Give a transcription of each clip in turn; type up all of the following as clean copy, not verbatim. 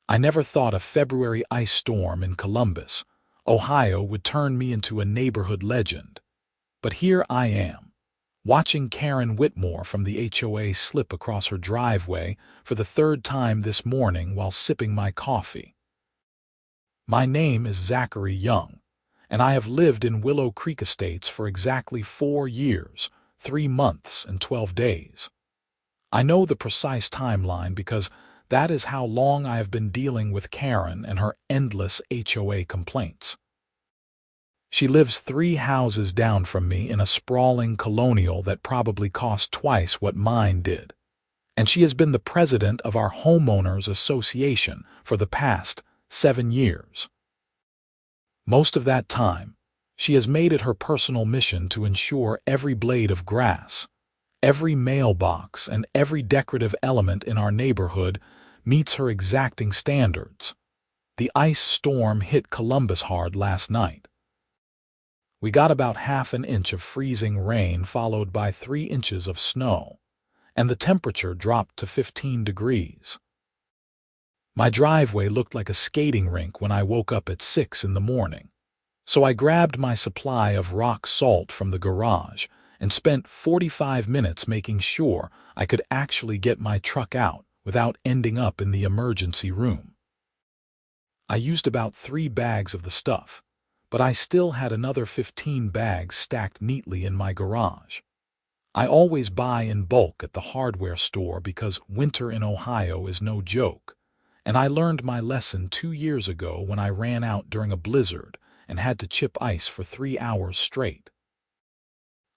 I never thought a February ice storm in Columbus, Ohio would turn me into a neighborhood legend. But here I am, watching Karen Whitmore from the HOA slip across her driveway for the third time this morning while sipping my coffee. My name is Zachary Young, and I have lived in Willow Creek Estates for exactly 4 years, 3 months, and 12 days. I know the precise timeline because that is how long I have been dealing with Karen and her endless HOA complaints. She lives 3 houses down from me in a sprawling colonial that probably cost twice what mine did. And she has been the president of our homeowners association for the past 7 years. Most of that time, she has made it her personal mission to ensure every blade of grass, every mailbox, and every decorative element in our neighborhood meets her exacting standards. The ice storm hit Columbus hard last night. We got about half an inch of freezing rain followed by 3 inches of snow, and the temperature dropped to 15 degrees. My driveway looked like a skating rink when I woke up at 6 in the morning, so I grabbed my supply of rock salt from the garage and spent 45 minutes making sure I could actually get my truck out without ending up in the emergency room. I used about 3 bags of the stuff, but I still had another 15 bags stacked neatly in my garage. I always buy in bulk at the hardware store because winter in Ohio is no joke, and I learned my lesson 2 years ago when I ran out during a blizzard and had to chip ice for 3 hours straight.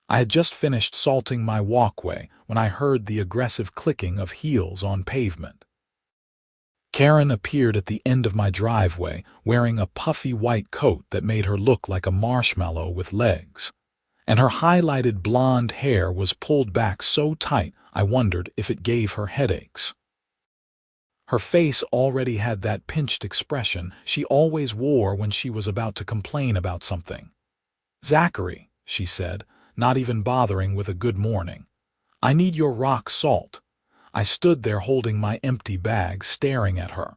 I had just finished salting my walkway when I heard the aggressive clicking of heels on pavement. Karen appeared at the end of my driveway wearing a puffy white coat that made her look like a marshmallow with legs, and her highlighted blonde hair was pulled back so tight I wondered if it gave her headaches. Her face already had that pinched expression she always wore when she was about to complain about something. "Zachary," she said, not even bothering with a good morning, "I need your rock salt." I stood there holding my empty bag, staring at her.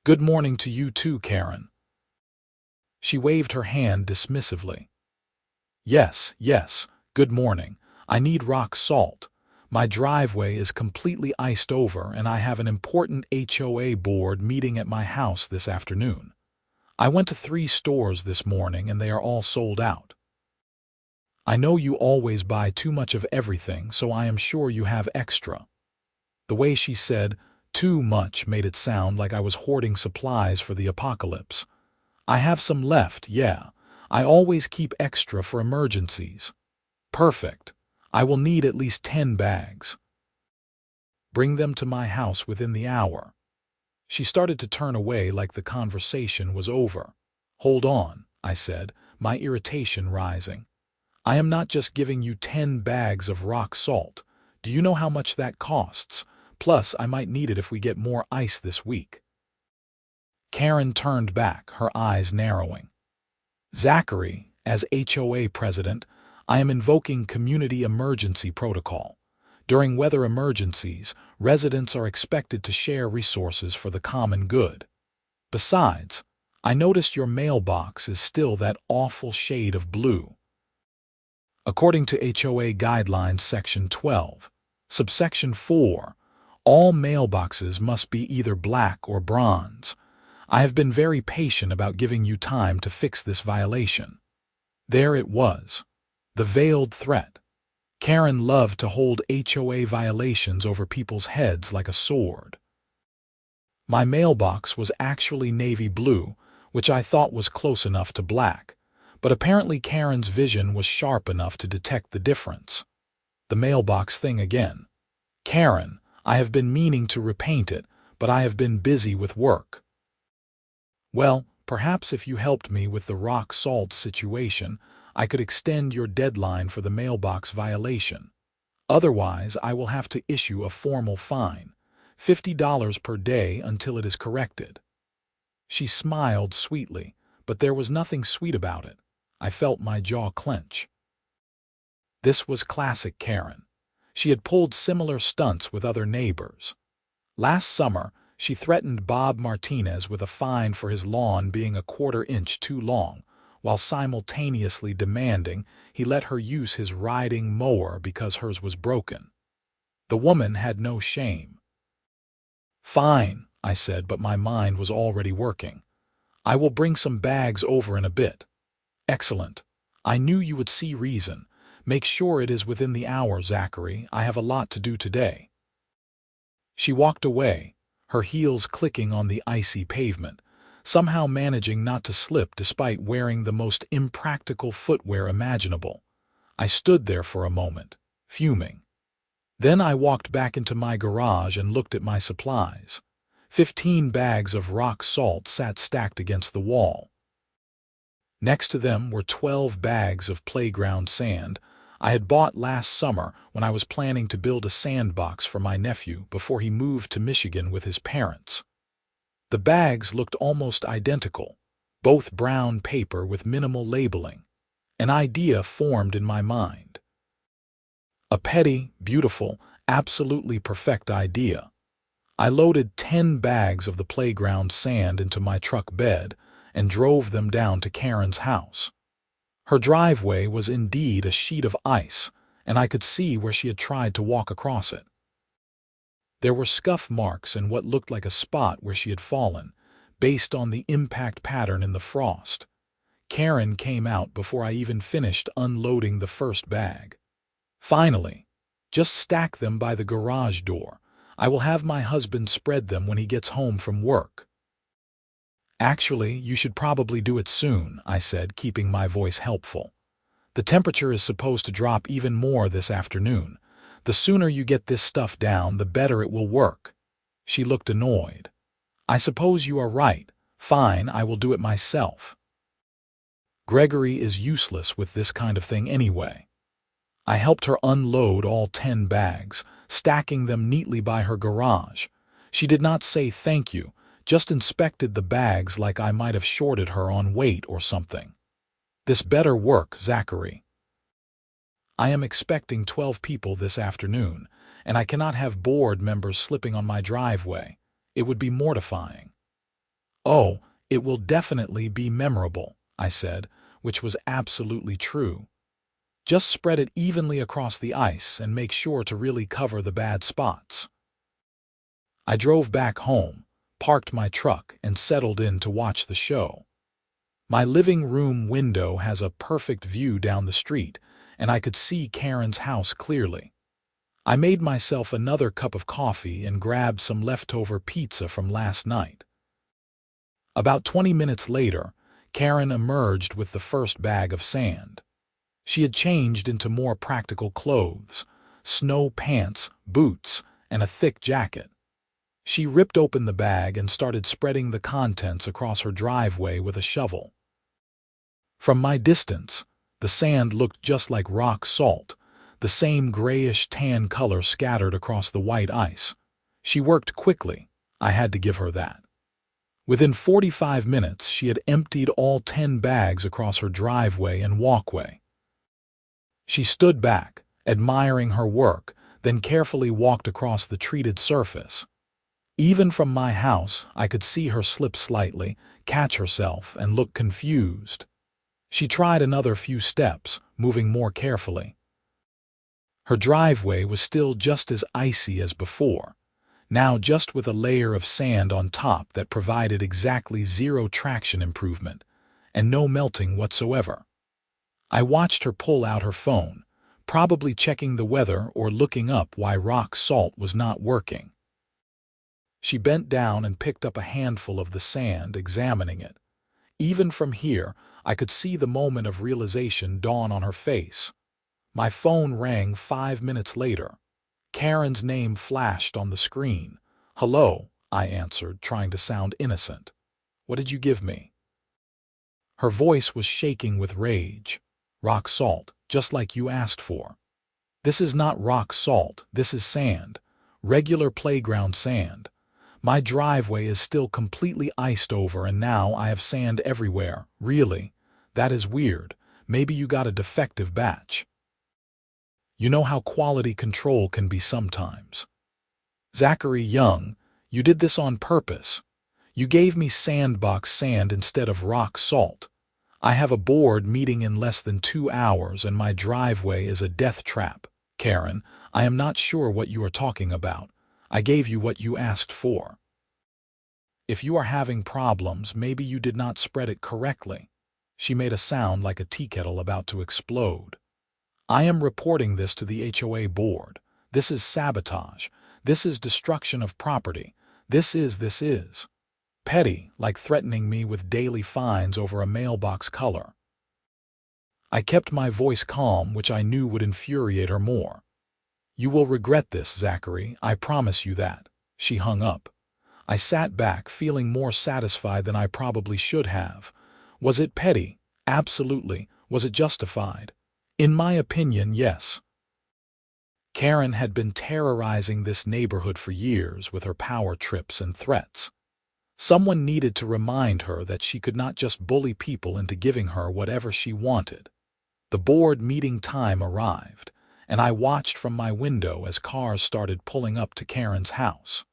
"Good morning to you too, Karen." She waved her hand dismissively. Yes, good morning. I need rock salt. My driveway is completely iced over and I have an important HOA board meeting at my house this afternoon. I went to 3 stores this morning and they are all sold out. I know you always buy too much of everything, so I am sure you have extra. The way she said too much made it sound like I was hoarding supplies for the apocalypse. "I have some left, yeah. I always keep extra for emergencies." "Perfect. I will need at least 10 bags. Bring them to my house within the hour." She started to turn away like the conversation was over. "Hold on," I said, my irritation rising. "I am not just giving you 10 bags of rock salt. Do you know how much that costs? Plus, I might need it if we get more ice this week." Karen turned back, her eyes narrowing. "Zachary, as HOA president, I am invoking community emergency protocol. During weather emergencies, residents are expected to share resources for the common good. Besides, I noticed your mailbox is still that awful shade of blue. According to HOA Guidelines Section 12, Subsection 4, all mailboxes must be either black or bronze. I have been very patient about giving you time to fix this violation." There it was, the veiled threat. Karen loved to hold HOA violations over people's heads like a sword. My mailbox was actually navy blue, which I thought was close enough to black, but apparently Karen's vision was sharp enough to detect the difference. The mailbox thing again. "Karen, I have been meaning to repaint it, but I have been busy with work." "Well, perhaps if you helped me with the rock salt situation, I could extend your deadline for the mailbox violation. Otherwise, I will have to issue a formal fine, $50 per day until it is corrected." She smiled sweetly, but there was nothing sweet about it. I felt my jaw clench. This was classic Karen. She had pulled similar stunts with other neighbors. Last summer, She threatened Bob Martinez with a fine for his lawn being a quarter-inch too long, while simultaneously demanding he let her use his riding mower because hers was broken. The woman had no shame. "Fine," I said, but my mind was already working. "I will bring some bags over in a bit." "Excellent. I knew you would see reason. Make sure it is within the hour, Zachary. I have a lot to do today." She walked away, her heels clicking on the icy pavement, somehow managing not to slip despite wearing the most impractical footwear imaginable. I stood there for a moment, fuming. Then I walked back into my garage and looked at my supplies. 15 bags of rock salt sat stacked against the wall. Next to them were 12 bags of playground sand I had bought last summer when I was planning to build a sandbox for my nephew before he moved to Michigan with his parents. The bags looked almost identical, both brown paper with minimal labeling. An idea formed in my mind. A petty, beautiful, absolutely perfect idea. I loaded 10 bags of the playground sand into my truck bed and drove them down to Karen's house. Her driveway was indeed a sheet of ice, and I could see where she had tried to walk across it. There were scuff marks and what looked like a spot where she had fallen, based on the impact pattern in the frost. Karen came out before I even finished unloading the first bag. "Finally, just stack them by the garage door. I will have my husband spread them when he gets home from work." "Actually, you should probably do it soon," I said, keeping my voice helpful. "The temperature is supposed to drop even more this afternoon. The sooner you get this stuff down, the better it will work." She looked annoyed. "I suppose you are right. Fine, I will do it myself." Gregory is useless with this kind of thing anyway. I helped her unload all 10 bags, stacking them neatly by her garage. She did not say thank you, just inspected the bags like I might have shorted her on weight or something. "This better work, Zachary. I am expecting 12 people this afternoon, and I cannot have board members slipping on my driveway. It would be mortifying." "Oh, it will definitely be memorable," I said, which was absolutely true. "Just spread it evenly across the ice and make sure to really cover the bad spots." I drove back home, parked my truck, and settled in to watch the show. My living room window has a perfect view down the street, and I could see Karen's house clearly. I made myself another cup of coffee and grabbed some leftover pizza from last night. About 20 minutes later, Karen emerged with the first bag of sand. She had changed into more practical clothes, snow pants, boots, and a thick jacket. She ripped open the bag and started spreading the contents across her driveway with a shovel. From my distance, the sand looked just like rock salt, the same grayish tan color scattered across the white ice. She worked quickly, I had to give her that. Within 45 minutes, she had emptied all 10 bags across her driveway and walkway. She stood back, admiring her work, then carefully walked across the treated surface. Even from my house, I could see her slip slightly, catch herself, and look confused. She tried another few steps, moving more carefully. Her driveway was still just as icy as before, now just with a layer of sand on top that provided exactly zero traction improvement, and no melting whatsoever. I watched her pull out her phone, probably checking the weather or looking up why rock salt was not working. She bent down and picked up a handful of the sand, examining it. Even from here, I could see the moment of realization dawn on her face. My phone rang 5 minutes later. Karen's name flashed on the screen. "Hello," I answered, trying to sound innocent. "What did you give me?" Her voice was shaking with rage. "Rock salt, just like you asked for." "This is not rock salt, this is sand. Regular playground sand. My driveway is still completely iced over and now I have sand everywhere. Really? That is weird. Maybe you got a defective batch." You know how quality control can be sometimes. "Zachary Young, You did this on purpose. You gave me Sandbox sand instead of rock salt. I have a board meeting in less than 2 hours and my driveway is a death trap. Karen, I am not sure what you are talking about. I gave you what you asked for. If you are having problems, maybe you did not spread it correctly. She made a sound like a tea kettle about to explode. I am reporting this to the HOA board. This is sabotage. This is destruction of property. This is petty, like threatening me with daily fines over a mailbox color. I kept my voice calm, which I knew would infuriate her more. You will regret this, Zachary, I promise you that. She hung up. I sat back, feeling more satisfied than I probably should have. Was it petty? Absolutely. Was it justified? In my opinion, yes. Karen had been terrorizing this neighborhood for years with her power trips and threats. Someone needed to remind her that she could not just bully people into giving her whatever she wanted. The board meeting time arrived, and I watched from my window as cars started pulling up to Karen's house.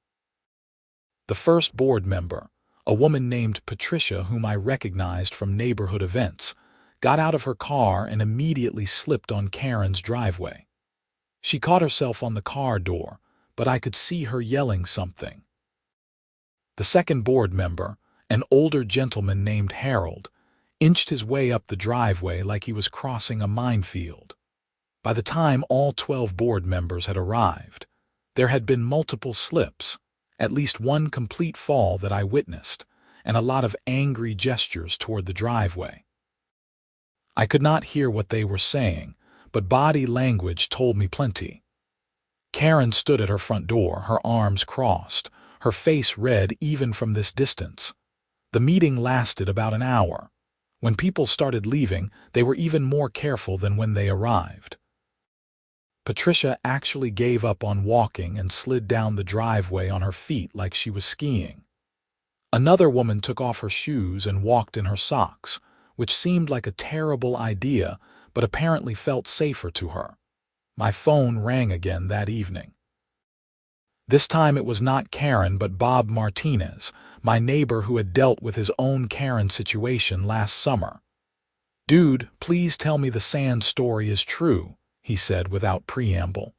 The first board member, a woman named Patricia whom I recognized from neighborhood events, got out of her car and immediately slipped on Karen's driveway. She caught herself on the car door, but I could see her yelling something. The second board member, an older gentleman named Harold, inched his way up the driveway like he was crossing a minefield. By the time all 12 board members had arrived, there had been multiple slips, at least one complete fall that I witnessed, and a lot of angry gestures toward the driveway. I could not hear what they were saying, but body language told me plenty. Karen stood at her front door, her arms crossed, her face red even from this distance. The meeting lasted about an hour. When people started leaving, they were even more careful than when they arrived. Patricia actually gave up on walking and slid down the driveway on her feet like she was skiing. Another woman took off her shoes and walked in her socks, which seemed like a terrible idea, but apparently felt safer to her. My phone rang again that evening. This time it was not Karen but Bob Martinez, my neighbor who had dealt with his own Karen situation last summer. "Dude, please tell me the sand story is true," he said without preamble.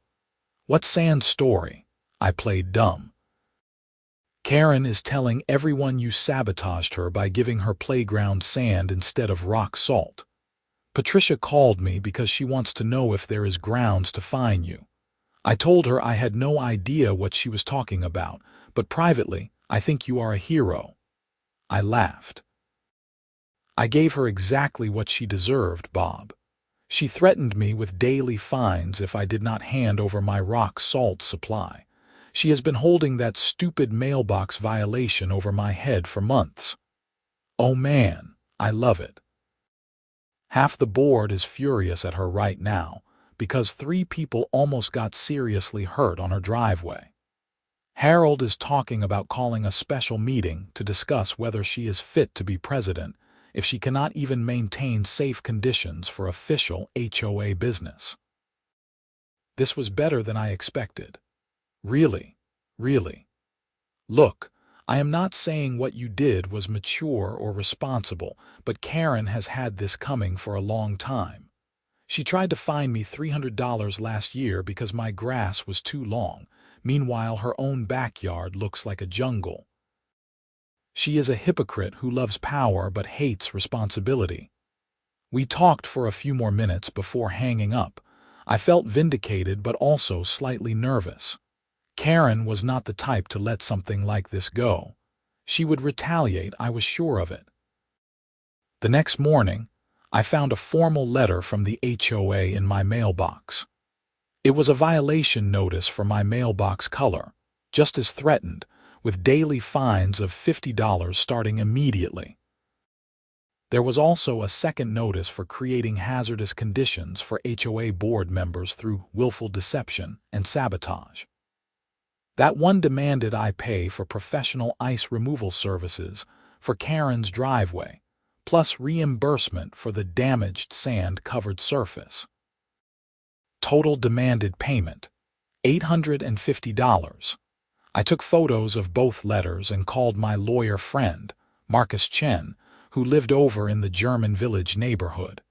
"What sand story?" I played dumb. "Karen is telling everyone you sabotaged her by giving her playground sand instead of rock salt. Patricia called me because she wants to know if there is grounds to fine you. I told her I had no idea what she was talking about, but privately, I think you are a hero." I laughed. "I gave her exactly what she deserved, Bob. She threatened me with daily fines if I did not hand over my rock salt supply. She has been holding that stupid mailbox violation over my head for months. Oh man, I love it. Half the board is furious at her right now because 3 people almost got seriously hurt on her driveway. Harold is talking about calling a special meeting to discuss whether she is fit to be president if she cannot even maintain safe conditions for official HOA business. This was better than I expected. Really, really. Look, I am not saying what you did was mature or responsible, but Karen has had this coming for a long time. She tried to fine me $300 last year because my grass was too long. Meanwhile, her own backyard looks like a jungle. She is a hypocrite who loves power but hates responsibility. We talked for a few more minutes before hanging up. I felt vindicated but also slightly nervous. Karen was not the type to let something like this go. She would retaliate, I was sure of it. The next morning, I found a formal letter from the HOA in my mailbox. It was a violation notice for my mailbox color, just as threatened, with daily fines of $50 starting immediately. There was also a second notice for creating hazardous conditions for HOA board members through willful deception and sabotage. That one demanded I pay for professional ice removal services for Karen's driveway, plus reimbursement for the damaged sand-covered surface. Total demanded payment, $850. I took photos of both letters and called my lawyer friend, Marcus Chen, who lived over in the German Village neighborhood.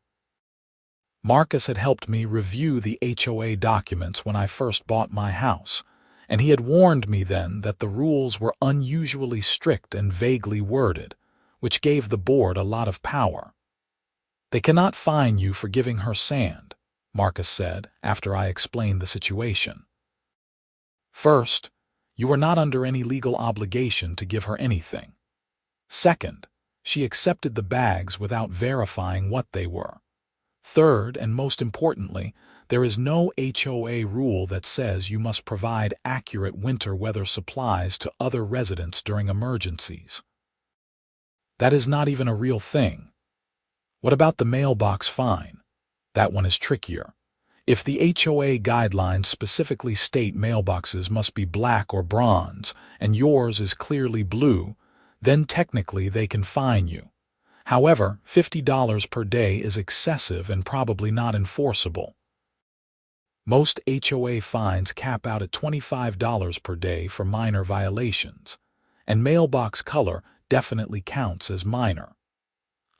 Marcus had helped me review the HOA documents when I first bought my house, and he had warned me then that the rules were unusually strict and vaguely worded, which gave the board a lot of power. "They cannot fine you for giving her sand," Marcus said after I explained the situation. "First, you are not under any legal obligation to give her anything. Second, she accepted the bags without verifying what they were. Third, and most importantly, there is no HOA rule that says you must provide accurate winter weather supplies to other residents during emergencies. That is not even a real thing. What about the mailbox fine? That one is trickier. If the HOA guidelines specifically state mailboxes must be black or bronze, and yours is clearly blue, then technically they can fine you. However, $50 per day is excessive and probably not enforceable. Most HOA fines cap out at $25 per day for minor violations, and mailbox color definitely counts as minor.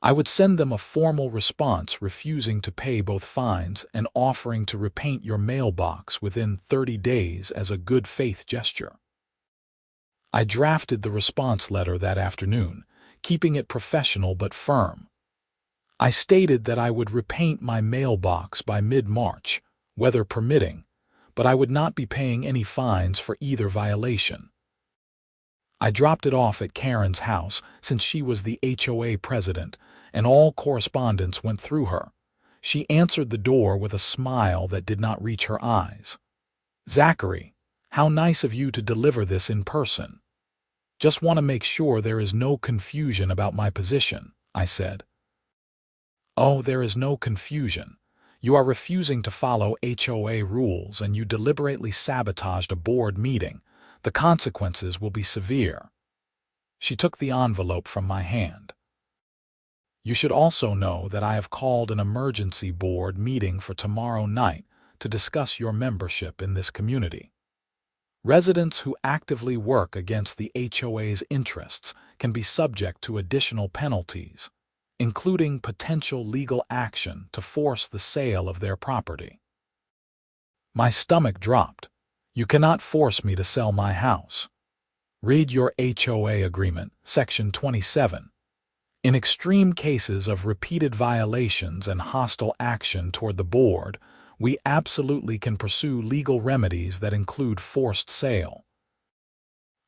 I would send them a formal response refusing to pay both fines and offering to repaint your mailbox within 30 days as a good faith gesture. I drafted the response letter that afternoon, keeping it professional but firm. I stated that I would repaint my mailbox by mid-March, weather permitting, but I would not be paying any fines for either violation. I dropped it off at Karen's house since she was the HOA president, and all correspondence went through her. She answered the door with a smile that did not reach her eyes. "Zachary, how nice of you to deliver this in person. Just want to make sure there is no confusion about my position," I said. "Oh, there is no confusion. You are refusing to follow HOA rules and you deliberately sabotaged a board meeting. The consequences will be severe." She took the envelope from my hand. "You should also know that I have called an emergency board meeting for tomorrow night to discuss your membership in this community. Residents who actively work against the HOA's interests can be subject to additional penalties, including potential legal action to force the sale of their property." My stomach dropped. "You cannot force me to sell my house. Read your HOA agreement, Section 27. In extreme cases of repeated violations and hostile action toward the board, we absolutely can pursue legal remedies that include forced sale.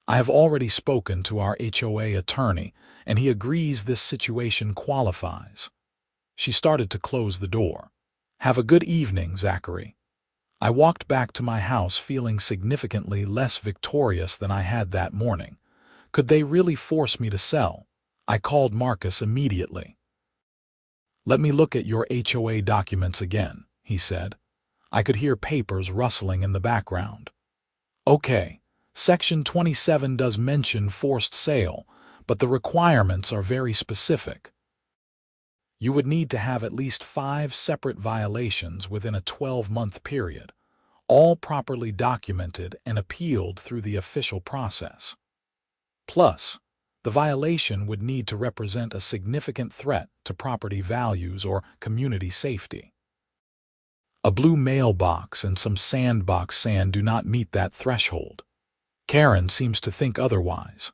I have already spoken to our HOA attorney, and he agrees this situation qualifies." She started to close the door. "Have a good evening, Zachary." I walked back to my house feeling significantly less victorious than I had that morning. Could they really force me to sell? I called Marcus immediately. "Let me look at your HOA documents again," he said. I could hear papers rustling in the background. "Okay, Section 27 does mention forced sale, but the requirements are very specific. You would need to have at least 5 separate violations within a 12-month period, all properly documented and appealed through the official process. Plus, the violation would need to represent a significant threat to property values or community safety. A blue mailbox and some Sandbox sand do not meet that threshold. Karen seems to think otherwise.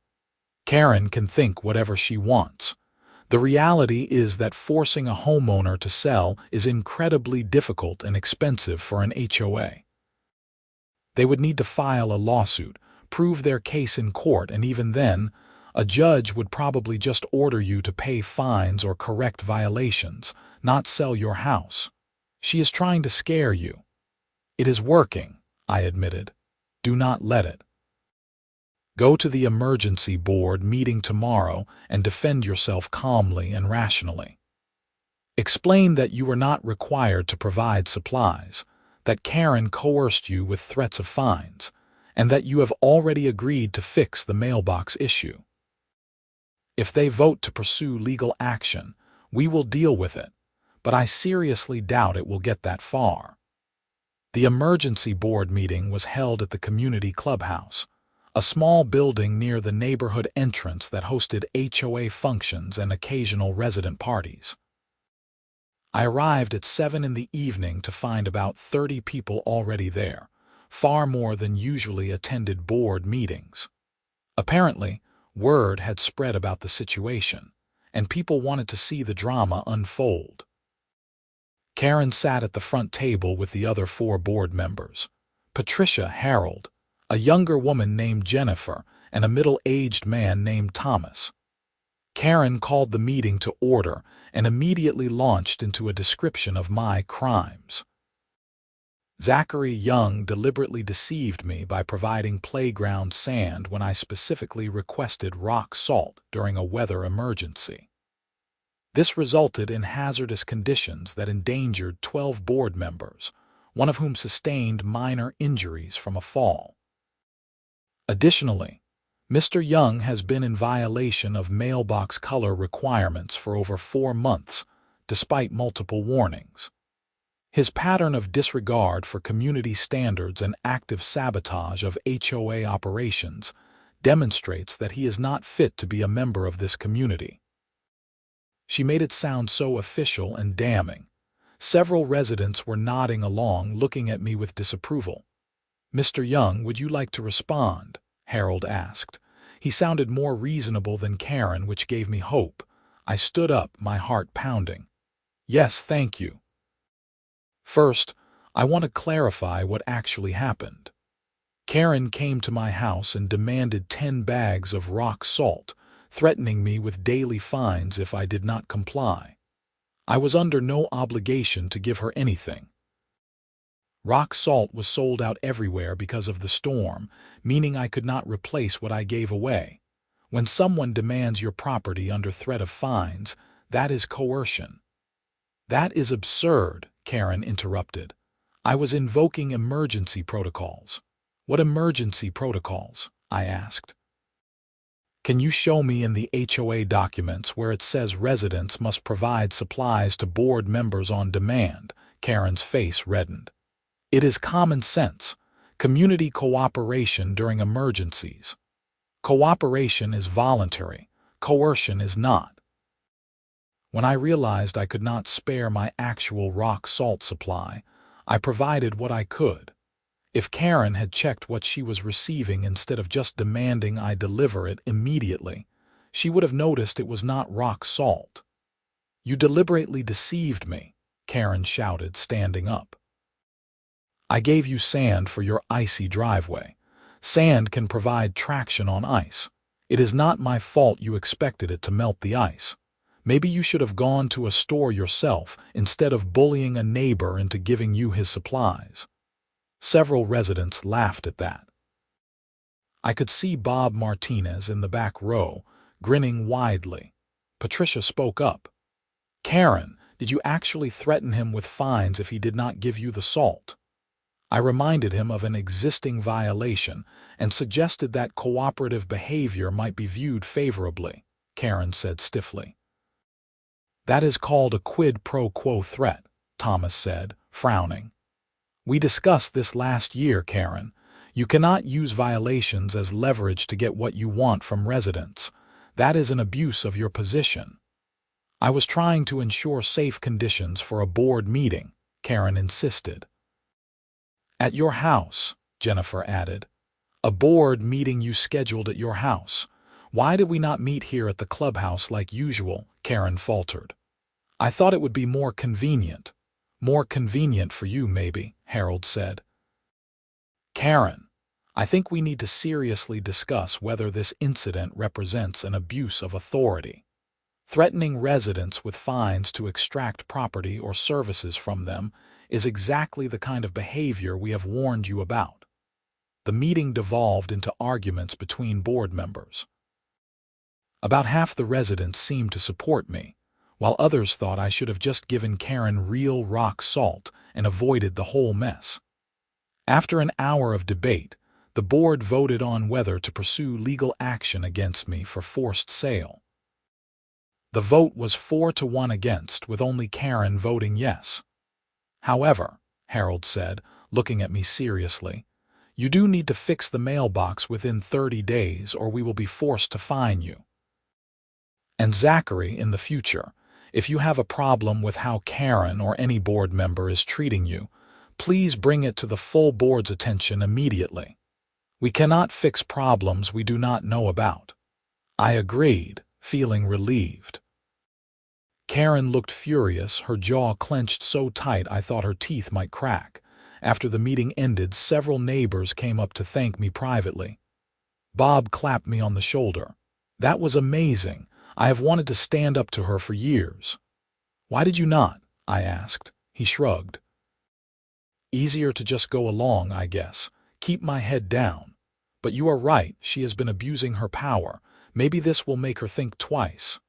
Karen can think whatever she wants. The reality is that forcing a homeowner to sell is incredibly difficult and expensive for an HOA. They would need to file a lawsuit, prove their case in court, and even then, a judge would probably just order you to pay fines or correct violations, not sell your house. She is trying to scare you." "It is working," I admitted. "Do not let it. Go to the emergency board meeting tomorrow and defend yourself calmly and rationally. Explain that you were not required to provide supplies, that Karen coerced you with threats of fines, and that you have already agreed to fix the mailbox issue. If they vote to pursue legal action, we will deal with it, but I seriously doubt it will get that far." The emergency board meeting was held at the community clubhouse. a small building near the neighborhood entrance that hosted HOA functions and occasional resident parties. I arrived at 7 in the evening to find about 30 people already there, far more than usually attended board meetings. Apparently, word had spread about the situation, and people wanted to see the drama unfold. Karen sat at the front table with the other 4 board members: Patricia, Harold, a younger woman named Jennifer, and a middle-aged man named Thomas. Karen called the meeting to order and immediately launched into a description of my crimes. Zachary Young deliberately deceived me by providing playground sand when I specifically requested rock salt during a weather emergency. This resulted in hazardous conditions that endangered 12 board members, one of whom sustained minor injuries from a fall. Additionally, Mr. Young has been in violation of mailbox color requirements for over 4 months, despite multiple warnings. His pattern of disregard for community standards and active sabotage of HOA operations demonstrates that he is not fit to be a member of this community. She made it sound so official and damning. Several residents were nodding along, looking at me with disapproval. "Mr. Young, would you like to respond?" Harold asked. He sounded more reasonable than Karen, which gave me hope. I stood up, my heart pounding. "Yes, thank you. First, I want to clarify what actually happened. Karen came to my house and demanded 10 bags of rock salt, threatening me with daily fines if I did not comply. I was under no obligation to give her anything. Rock salt was sold out everywhere because of the storm, meaning I could not replace what I gave away. When someone demands your property under threat of fines, that is coercion." "That is absurd," Karen interrupted. "I was invoking emergency protocols." "What emergency protocols?" I asked. "Can you show me in the HOA documents where it says residents must provide supplies to board members on demand?" Karen's face reddened. "It is common sense. Community cooperation during emergencies. Cooperation is voluntary. Coercion is not." When I realized I could not spare my actual rock salt supply, I provided what I could. If Karen had checked what she was receiving instead of just demanding I deliver it immediately, she would have noticed it was not rock salt. "You deliberately deceived me," Karen shouted, standing up. "I gave you sand for your icy driveway. Sand can provide traction on ice. It is not my fault you expected it to melt the ice. Maybe you should have gone to a store yourself instead of bullying a neighbor into giving you his supplies." Several residents laughed at that. I could see Bob Martinez in the back row, grinning widely. Patricia spoke up. "Karen, did you actually threaten him with fines if he did not give you the salt?" I reminded him of an existing violation and suggested that cooperative behavior might be viewed favorably, Karen said stiffly. "That is called a quid pro quo threat," Thomas said, frowning. "We discussed this last year, Karen. You cannot use violations as leverage to get what you want from residents. That is an abuse of your position." "I was trying to ensure safe conditions for a board meeting," Karen insisted. "At your house," Jennifer added. "A board meeting you scheduled at your house. Why did we not meet here at the clubhouse like usual?" Karen faltered. "I thought it would be more convenient." "More convenient for you, maybe," Harold said. "Karen, I think we need to seriously discuss whether this incident represents an abuse of authority. Threatening residents with fines to extract property or services from them is exactly the kind of behavior we have warned you about." The meeting devolved into arguments between board members. About half the residents seemed to support me, while others thought I should have just given Karen real rock salt and avoided the whole mess. After an hour of debate, the board voted on whether to pursue legal action against me for forced sale. The vote was 4-1 against, with only Karen voting yes. "However," Harold said, looking at me seriously, You do need to fix the mailbox within 30 days or we will be forced to fine you. And Zachary, in the future, if you have a problem with how Karen or any board member is treating you, please bring it to the full board's attention immediately. We cannot fix problems we do not know about. I agreed, feeling relieved. Karen looked furious, her jaw clenched so tight I thought her teeth might crack. After the meeting ended, several neighbors came up to thank me privately. Bob clapped me on the shoulder. That was amazing. I have wanted to stand up to her for years. Why did you not? I asked. He shrugged. Easier to just go along, I guess. Keep my head down. But you are right, she has been abusing her power. Maybe this will make her think twice.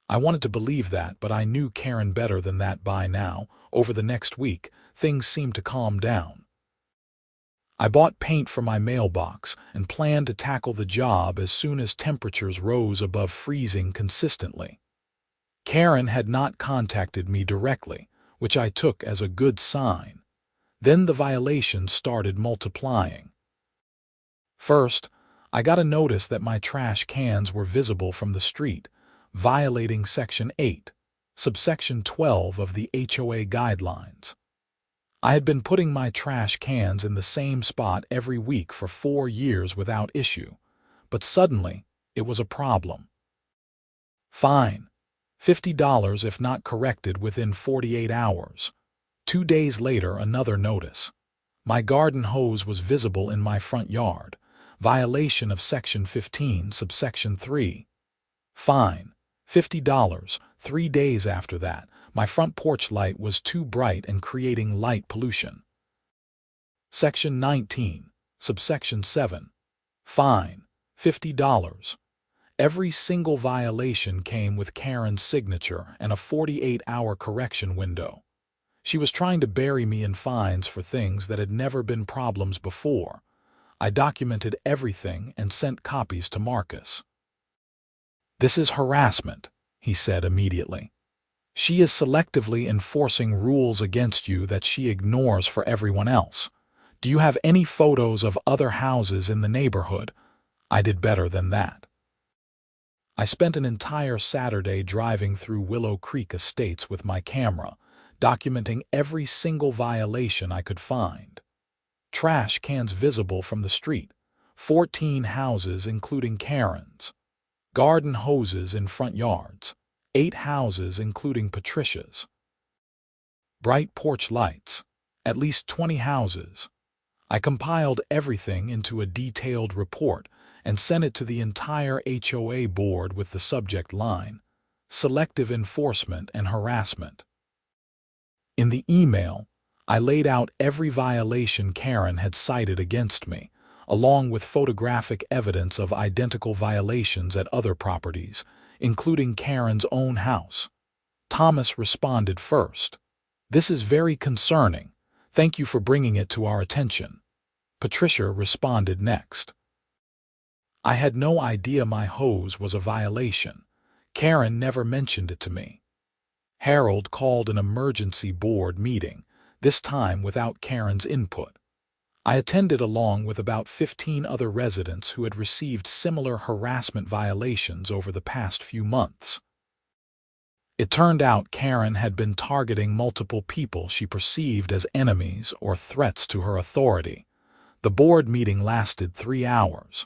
I wanted to believe that, but I knew Karen better than that by now. Over the next week, things seemed to calm down. I bought paint for my mailbox and planned to tackle the job as soon as temperatures rose above freezing consistently. Karen had not contacted me directly, which I took as a good sign. Then the violations started multiplying. First, I got a notice that my trash cans were visible from the street, violating Section 8, subsection 12 of the HOA guidelines. I had been putting my trash cans in the same spot every week for 4 years without issue, but suddenly it was a problem. Fine, $50 if not corrected within 48 hours. 2 days later, another notice. My garden hose was visible in my front yard, violation of Section 15, subsection 3. Fine, $50. 3 days after that, my front porch light was too bright and creating light pollution. Section 19, subsection 7. Fine, $50. Every single violation came with Karen's signature and a 48-hour correction window. She was trying to bury me in fines for things that had never been problems before. I documented everything and sent copies to Marcus. This is harassment, he said immediately. She is selectively enforcing rules against you that she ignores for everyone else. Do you have any photos of other houses in the neighborhood? I did better than that. I spent an entire Saturday driving through Willow Creek Estates with my camera, documenting every single violation I could find. Trash cans visible from the street, 14 houses including Karen's. Garden hoses in front yards, 8 houses including Patricia's. Bright porch lights, at least 20 houses. I compiled everything into a detailed report and sent it to the entire HOA board with the subject line, Selective Enforcement and Harassment. In the email, I laid out every violation Karen had cited against me, along with photographic evidence of identical violations at other properties, including Karen's own house. Thomas responded first. This is very concerning. Thank you for bringing it to our attention. Patricia responded next. I had no idea my hose was a violation. Karen never mentioned it to me. Harold called an emergency board meeting, this time without Karen's input. I attended along with about 15 other residents who had received similar harassment violations over the past few months. It turned out Karen had been targeting multiple people she perceived as enemies or threats to her authority. The board meeting lasted 3 hours.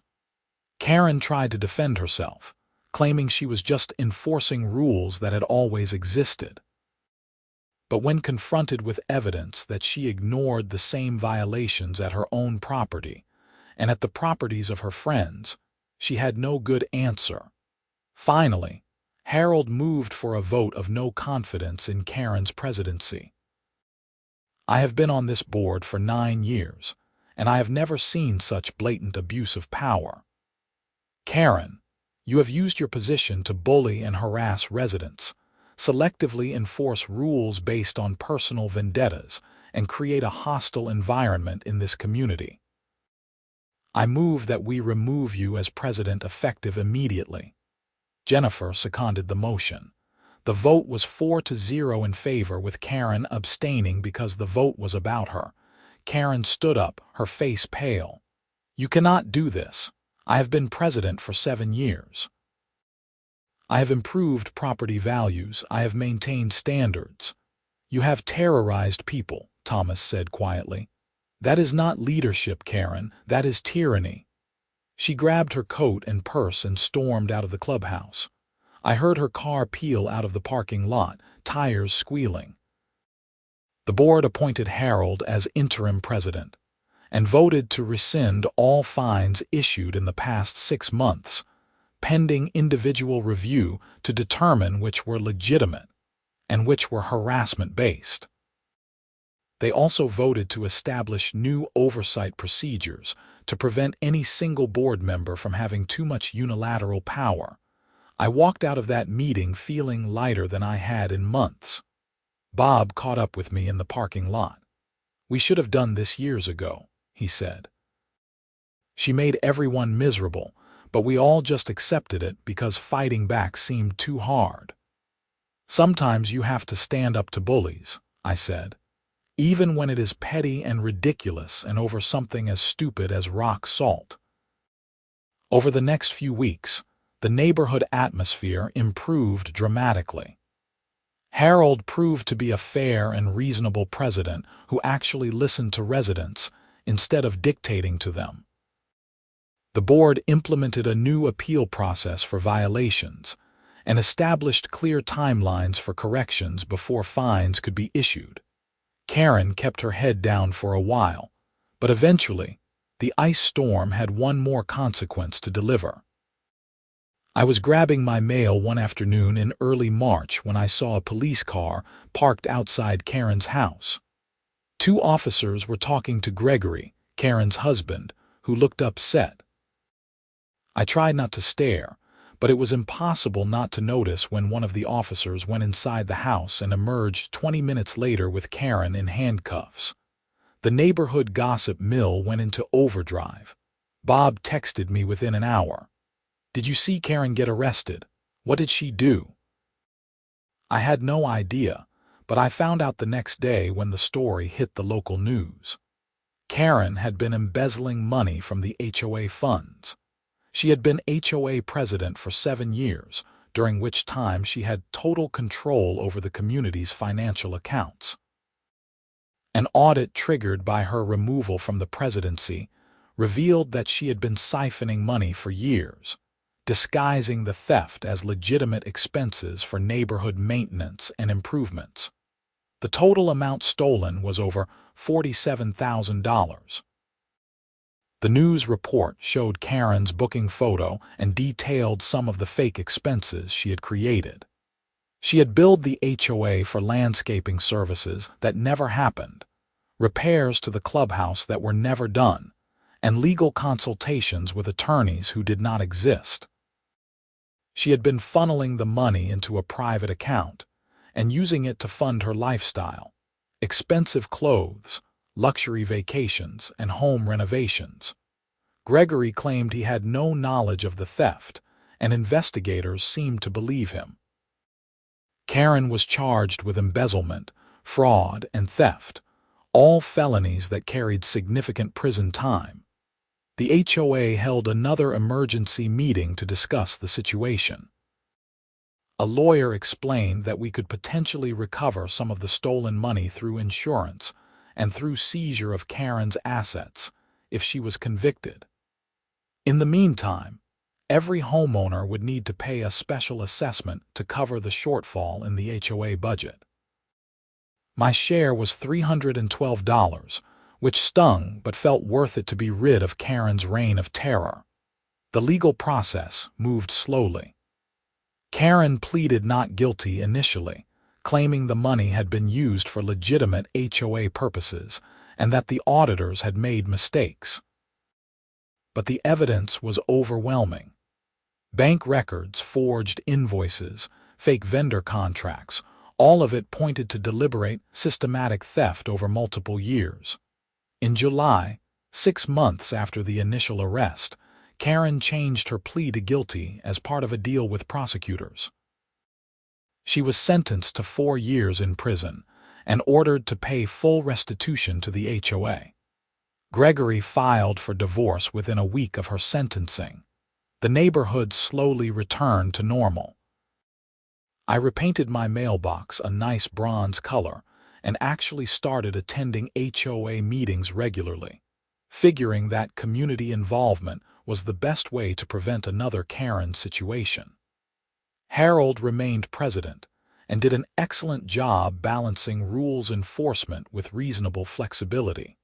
Karen tried to defend herself, claiming she was just enforcing rules that had always existed. But when confronted with evidence that she ignored the same violations at her own property and at the properties of her friends, she had no good answer. Finally, Harold moved for a vote of no confidence in Karen's presidency. I have been on this board for 9 years, and I have never seen such blatant abuse of power. Karen, you have used your position to bully and harass residents, selectively enforce rules based on personal vendettas, and create a hostile environment in this community. I move that we remove you as president effective immediately. Jennifer seconded the motion. The vote was 4-0 in favor, with Karen abstaining because the vote was about her. Karen stood up, her face pale. "You cannot do this. I have been president for 7 years. I have improved property values. I have maintained standards." "You have terrorized people," Thomas said quietly. "That is not leadership, Karen. That is tyranny." She grabbed her coat and purse and stormed out of the clubhouse. I heard her car peel out of the parking lot, tires squealing. The board appointed Harold as interim president and voted to rescind all fines issued in the past 6 months, pending individual review to determine which were legitimate and which were harassment-based. They also voted to establish new oversight procedures to prevent any single board member from having too much unilateral power. I walked out of that meeting feeling lighter than I had in months. Bob caught up with me in the parking lot. "We should have done this years ago," he said. "She made everyone miserable, but we all just accepted it because fighting back seemed too hard." "Sometimes you have to stand up to bullies," I said, "even when it is petty and ridiculous and over something as stupid as rock salt." Over the next few weeks, the neighborhood atmosphere improved dramatically. Harold proved to be a fair and reasonable president who actually listened to residents instead of dictating to them. The board implemented a new appeal process for violations and established clear timelines for corrections before fines could be issued. Karen kept her head down for a while, but eventually, the ice storm had one more consequence to deliver. I was grabbing my mail one afternoon in early March when I saw a police car parked outside Karen's house. 2 officers were talking to Gregory, Karen's husband, who looked upset. I tried not to stare, but it was impossible not to notice when one of the officers went inside the house and emerged 20 minutes later with Karen in handcuffs. The neighborhood gossip mill went into overdrive. Bob texted me within an hour. "Did you see Karen get arrested? What did she do?" I had no idea, but I found out the next day when the story hit the local news. Karen had been embezzling money from the HOA funds. She had been HOA president for 7 years, during which time she had total control over the community's financial accounts. An audit triggered by her removal from the presidency revealed that she had been siphoning money for years, disguising the theft as legitimate expenses for neighborhood maintenance and improvements. The total amount stolen was over $47,000. The news report showed Karen's booking photo and detailed some of the fake expenses she had created. She had billed the HOA for landscaping services that never happened, repairs to the clubhouse that were never done, and legal consultations with attorneys who did not exist. She had been funneling the money into a private account and using it to fund her lifestyle, expensive clothes, luxury vacations, and home renovations. Gregory claimed he had no knowledge of the theft, and investigators seemed to believe him. Karen was charged with embezzlement, fraud, and theft, all felonies that carried significant prison time. The HOA held another emergency meeting to discuss the situation. A lawyer explained that we could potentially recover some of the stolen money through insurance and through seizure of Karen's assets if she was convicted. In the meantime, every homeowner would need to pay a special assessment to cover the shortfall in the HOA budget. My share was $312, which stung but felt worth it to be rid of Karen's reign of terror. The legal process moved slowly. Karen pleaded not guilty initially, claiming the money had been used for legitimate HOA purposes and that the auditors had made mistakes. But the evidence was overwhelming. Bank records, forged invoices, fake vendor contracts, all of it pointed to deliberate, systematic theft over multiple years. In July, 6 months after the initial arrest, Karen changed her plea to guilty as part of a deal with prosecutors. She was sentenced to 4 years in prison and ordered to pay full restitution to the HOA. Gregory filed for divorce within a week of her sentencing. The neighborhood slowly returned to normal. I repainted my mailbox a nice bronze color and actually started attending HOA meetings regularly, figuring that community involvement was the best way to prevent another Karen situation. Harold remained president and did an excellent job balancing rules enforcement with reasonable flexibility.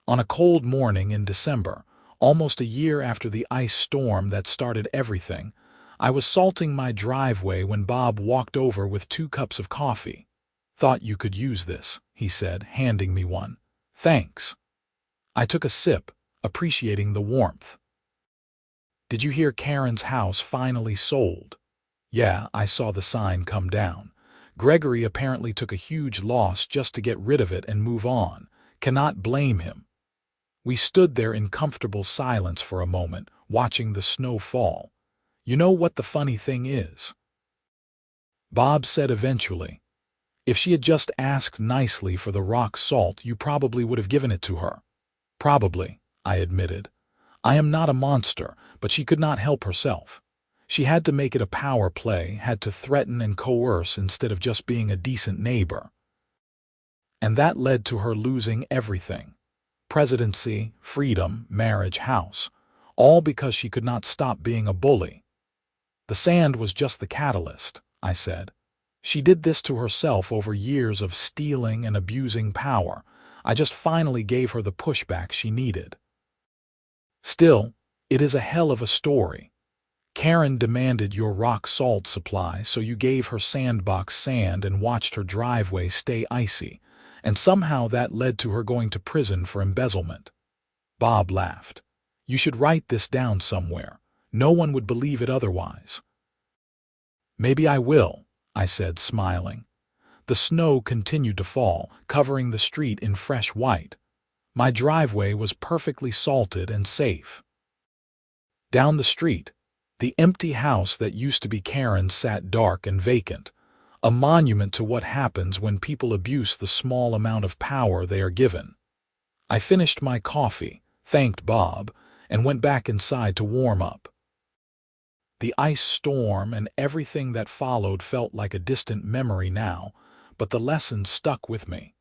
On a cold morning in December, almost a year after the ice storm that started everything, I was salting my driveway when Bob walked over with 2 cups of coffee. "Thought you could use this," he said, handing me one. "Thanks." I took a sip, appreciating the warmth. "Did you hear Karen's house finally sold?" "Yeah, I saw the sign come down. Gregory apparently took a huge loss just to get rid of it and move on. Cannot blame him." We stood there in comfortable silence for a moment, watching the snow fall. "You know what the funny thing is?" Bob said eventually. "If she had just asked nicely for the rock salt, you probably would have given it to her." "Probably," I admitted. "I am not a monster, but she could not help herself. She had to make it a power play, had to threaten and coerce instead of just being a decent neighbor. And that led to her losing everything. Presidency, freedom, marriage, house, all because she could not stop being a bully." "The sand was just the catalyst," I said. "She did this to herself over years of stealing and abusing power. I just finally gave her the pushback she needed." "Still, it is a hell of a story. Karen demanded your rock salt supply, so you gave her Sandbox sand and watched her driveway stay icy, and somehow that led to her going to prison for embezzlement." Bob laughed. "You should write this down somewhere. No one would believe it otherwise." "Maybe I will," I said, smiling. The snow continued to fall, covering the street in fresh white. My driveway was perfectly salted and safe. Down the street, the empty house that used to be Karen's sat dark and vacant, a monument to what happens when people abuse the small amount of power they are given. I finished my coffee, thanked Bob, and went back inside to warm up. The ice storm and everything that followed felt like a distant memory now, but the lesson stuck with me.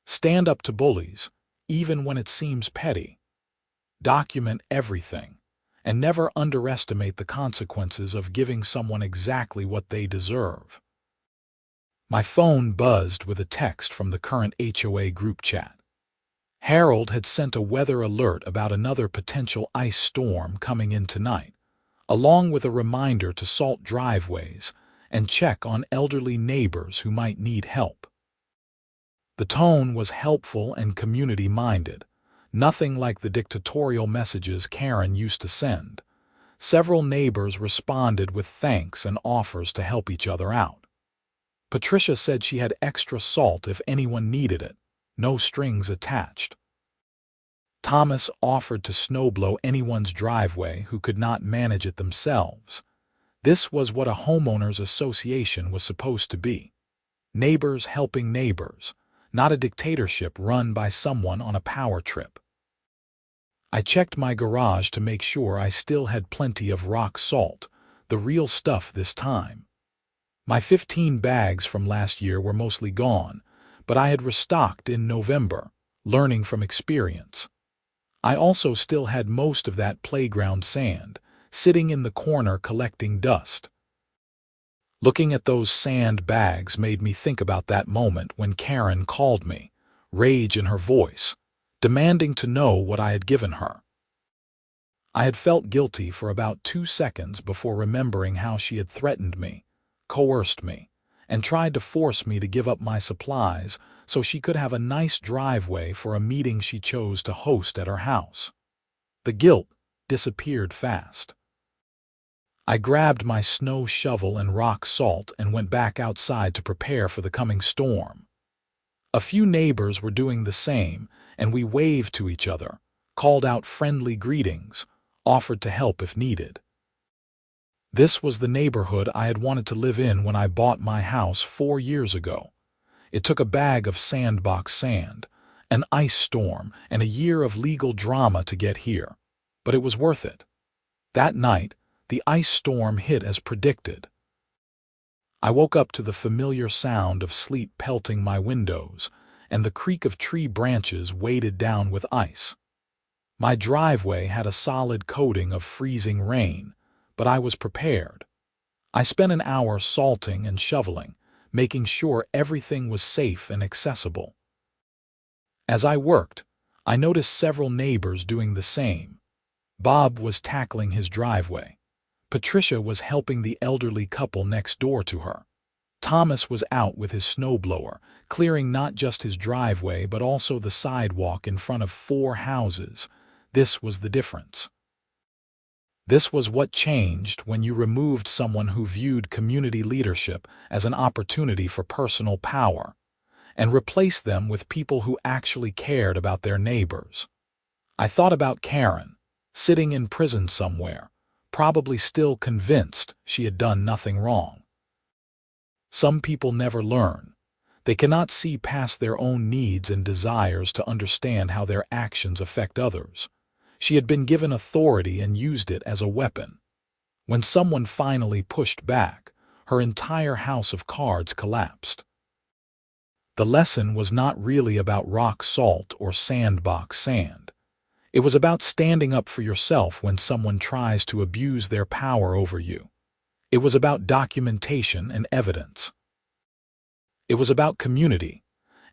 Stand up to bullies, even when it seems petty. Document everything, and never underestimate the consequences of giving someone exactly what they deserve. My phone buzzed with a text from the current HOA group chat. Harold had sent a weather alert about another potential ice storm coming in tonight, along with a reminder to salt driveways and check on elderly neighbors who might need help. The tone was helpful and community-minded, nothing like the dictatorial messages Karen used to send. Several neighbors responded with thanks and offers to help each other out. Patricia said she had extra salt if anyone needed it, no strings attached. Thomas offered to snowblow anyone's driveway who could not manage it themselves. This was what a homeowners association was supposed to be. Neighbors helping neighbors, not a dictatorship run by someone on a power trip. I checked my garage to make sure I still had plenty of rock salt, the real stuff this time. My 15 bags from last year were mostly gone, but I had restocked in November, learning from experience. I also still had most of that playground sand, sitting in the corner collecting dust. Looking at those sand bags made me think about that moment when Karen called me, rage in her voice, demanding to know what I had given her. I had felt guilty for about 2 seconds before remembering how she had threatened me, coerced me, and tried to force me to give up my supplies so she could have a nice driveway for a meeting she chose to host at her house. The guilt disappeared fast. I grabbed my snow shovel and rock salt and went back outside to prepare for the coming storm. A few neighbors were doing the same, and we waved to each other, called out friendly greetings, offered to help if needed. This was the neighborhood I had wanted to live in when I bought my house 4 years ago. It took a bag of Sandbox sand, An ice storm and a year of legal drama to get here. But it was worth it. That night, the ice storm hit as predicted. I woke up to the familiar sound of sleet pelting my windows and the creak of tree branches weighted down with ice. My driveway had a solid coating of freezing rain, but I was prepared. I spent an hour salting and shoveling, making sure everything was safe and accessible. As I worked, I noticed several neighbors doing the same. Bob was tackling his driveway. Patricia was helping the elderly couple next door to her. Thomas was out with his snowblower, clearing not just his driveway but also the sidewalk in front of 4 houses. This was the difference. This was what changed when you removed someone who viewed community leadership as an opportunity for personal power, and replaced them with people who actually cared about their neighbors. I thought about Karen, sitting in prison somewhere, probably still convinced she had done nothing wrong. Some people never learn. They cannot see past their own needs and desires to understand how their actions affect others. She had been given authority and used it as a weapon. When someone finally pushed back, her entire house of cards collapsed. The lesson was not really about rock salt or sandbox sand. It was about standing up for yourself when someone tries to abuse their power over you. It was about documentation and evidence. It was about community,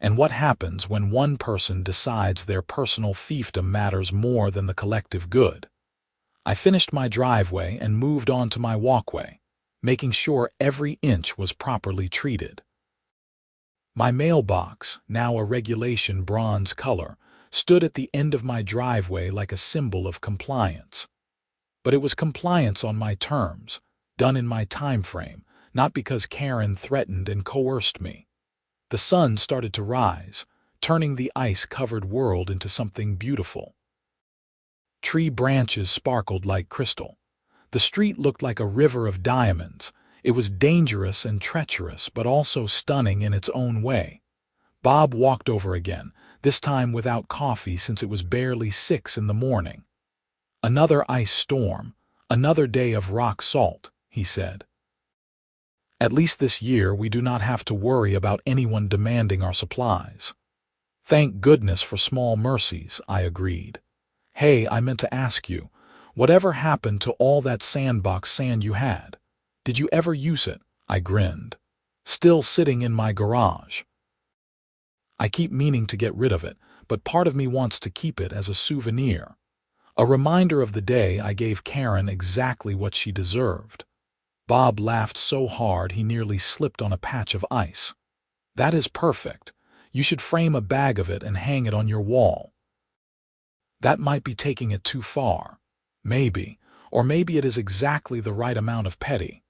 and what happens when one person decides their personal fiefdom matters more than the collective good. I finished my driveway and moved on to my walkway, making sure every inch was properly treated. My mailbox, now a regulation bronze color, stood at the end of my driveway like a symbol of compliance. But it was compliance on my terms, done in my time frame, not because Karen threatened and coerced me. The sun started to rise, turning the ice-covered world into something beautiful. Tree branches sparkled like crystal. The street looked like a river of diamonds. It was dangerous and treacherous, but also stunning in its own way. Bob walked over again, this time without coffee since it was barely 6 in the morning. "Another ice storm, another day of rock salt," he said. "At least this year we do not have to worry about anyone demanding our supplies." "Thank goodness for small mercies," I agreed. "Hey, I meant to ask you, whatever happened to all that sandbox sand you had? Did you ever use it?" I grinned. "Still sitting in my garage." "I keep meaning to get rid of it, but part of me wants to keep it as a souvenir. A reminder of the day I gave Karen exactly what she deserved." Bob laughed so hard he nearly slipped on a patch of ice. "That is perfect. You should frame a bag of it and hang it on your wall." "That might be taking it too far. Maybe, or maybe it is exactly the right amount of petty."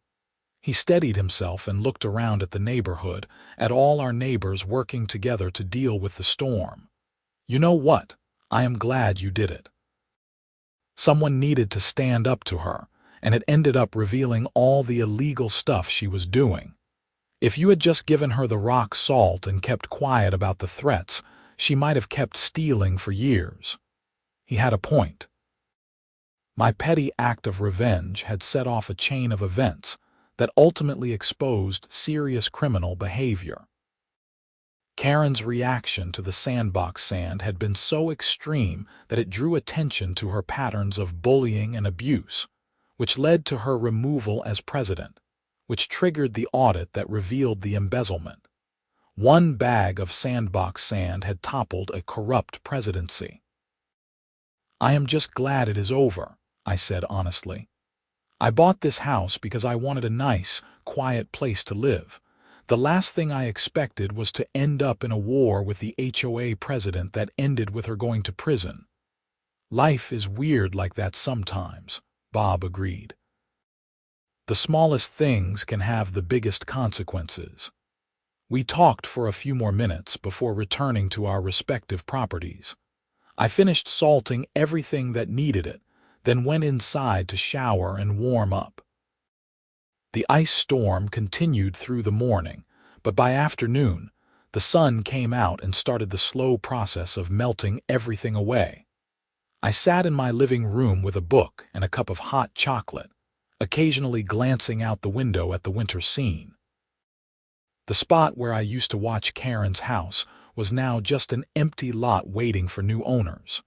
He steadied himself and looked around at the neighborhood, at all our neighbors working together to deal with the storm. "You know what? I am glad you did it." Someone needed to stand up to her, and it ended up revealing all the illegal stuff she was doing. If you had just given her the rock salt and kept quiet about the threats, she might have kept stealing for years. He had a point. My petty act of revenge had set off a chain of events that ultimately exposed serious criminal behavior. Karen's reaction to the sandbox sand had been so extreme that it drew attention to her patterns of bullying and abuse, which led to her removal as president, which triggered the audit that revealed the embezzlement. One bag of sandbox sand had toppled a corrupt presidency. "I am just glad it is over," I said honestly. "I bought this house because I wanted a nice, quiet place to live. The last thing I expected was to end up in a war with the HOA president that ended with her going to prison." "Life is weird like that sometimes," Bob agreed. "The smallest things can have the biggest consequences." We talked for a few more minutes before returning to our respective properties. I finished salting everything that needed it, then went inside to shower and warm up. The ice storm continued through the morning, but by afternoon, The sun came out and started the slow process of melting everything away. I sat in my living room with a book and a cup of hot chocolate, occasionally glancing out the window at the winter scene. The spot where I used to watch Karen's house was now just an empty lot waiting for new owners.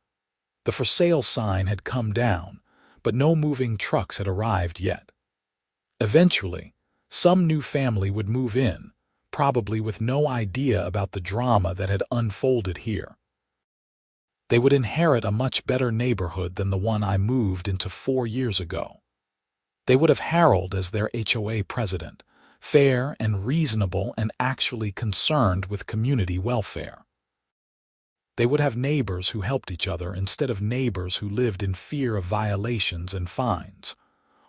The for sale sign had come down, but no moving trucks had arrived yet. Eventually, some new family would move in, probably with no idea about the drama that had unfolded here. They would inherit a much better neighborhood than the one I moved into 4 years ago. They would have Harold as their HOA president, fair and reasonable and actually concerned with community welfare. They would have neighbors who helped each other instead of neighbors who lived in fear of violations and fines.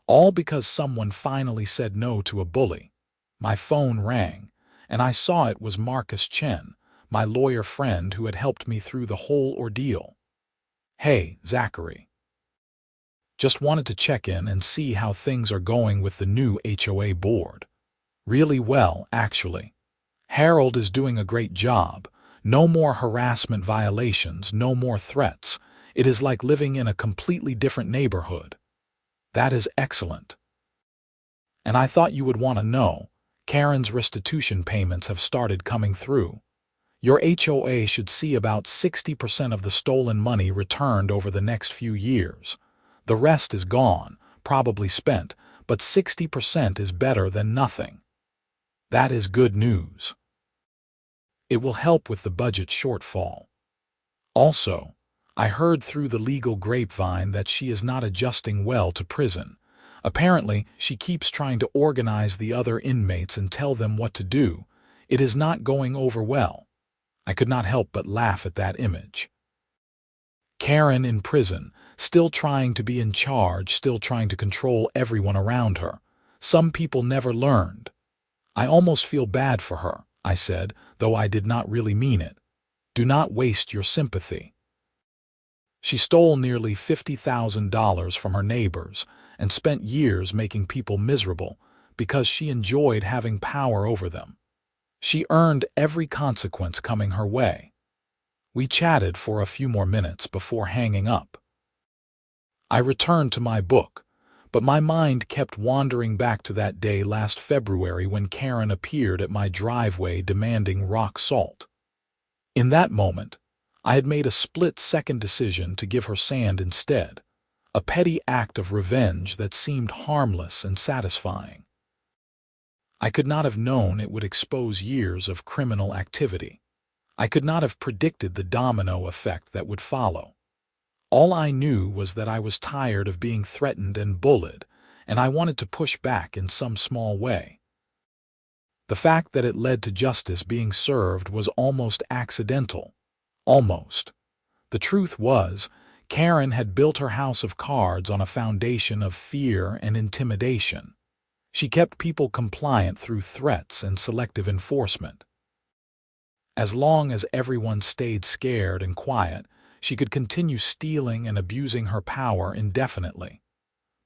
All because someone finally said no to a bully. My phone rang, and I saw it was Marcus Chen, my lawyer friend who had helped me through the whole ordeal. "Hey, Zachary. Just wanted to check in and see how things are going with the new HOA board." "Really well, actually. Harold is doing a great job. No more harassment violations, no more threats. It is like living in a completely different neighborhood." "That is excellent. And I thought you would want to know, Karen's restitution payments have started coming through. Your HOA should see about 60% of the stolen money returned over the next few years. The rest is gone, probably spent, but 60% is better than nothing." "That is good news. It will help with the budget shortfall. Also, I heard through the legal grapevine that she is not adjusting well to prison. Apparently, she keeps trying to organize the other inmates and tell them what to do. It is not going over well." I could not help but laugh at that image. Karen in prison, still trying to be in charge, still trying to control everyone around her. Some people never learned. "I almost feel bad for her," I said, though I did not really mean it. "Do not waste your sympathy. She stole nearly $50,000 from her neighbors and spent years making people miserable because she enjoyed having power over them. She earned every consequence coming her way." We chatted for a few more minutes before hanging up. I returned to my book, but my mind kept wandering back to that day last February when Karen appeared at my driveway demanding rock salt. In that moment, I had made a split-second decision to give her sand instead, a petty act of revenge that seemed harmless and satisfying. I could not have known it would expose years of criminal activity. I could not have predicted the domino effect that would follow. All I knew was that I was tired of being threatened and bullied, and I wanted to push back in some small way. The fact that it led to justice being served was almost accidental. Almost. The truth was, Karen had built her house of cards on a foundation of fear and intimidation. She kept people compliant through threats and selective enforcement. As long as everyone stayed scared and quiet, she could continue stealing and abusing her power indefinitely.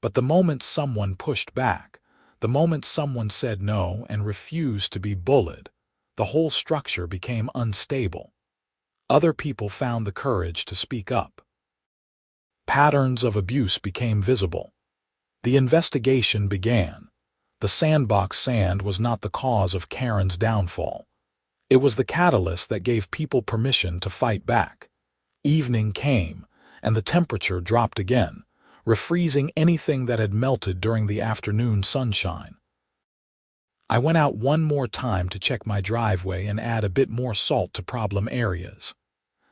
But the moment someone pushed back, the moment someone said no and refused to be bullied, the whole structure became unstable. Other people found the courage to speak up. Patterns of abuse became visible. The investigation began. The Sandbox sand was not the cause of Karen's downfall. It was the catalyst that gave people permission to fight back. Evening came, and the temperature dropped again, refreezing anything that had melted during the afternoon sunshine. I went out one more time to check my driveway and add a bit more salt to problem areas.